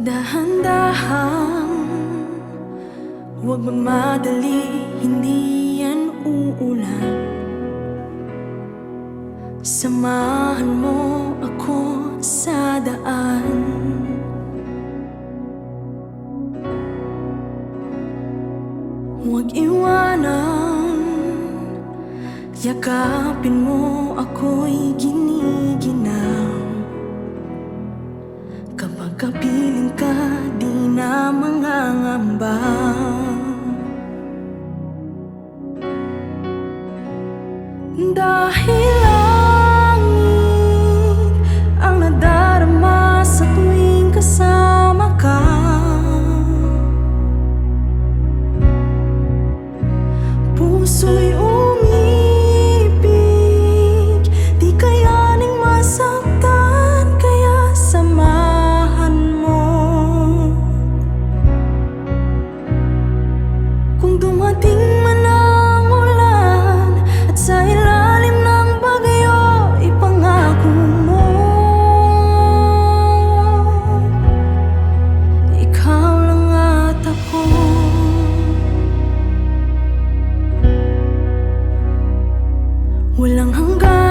Dahan-dahan, huwag magmadali, hindi yan uulan. Samahan mo ako sa daan. Huwag iwanan, yakapin mo ako'y giniginaw. Kapag kapiling ka, di na mangangamba. Dahil langit ang nadarama sa tuwing kasama ka. Puso'y umibig, di kayaning masaktan, kaya samahan mo. Kung dumating man ang ulan at sa ilalim ng bagyo, ipangako mo, ikaw lang at ako. Walang hanggan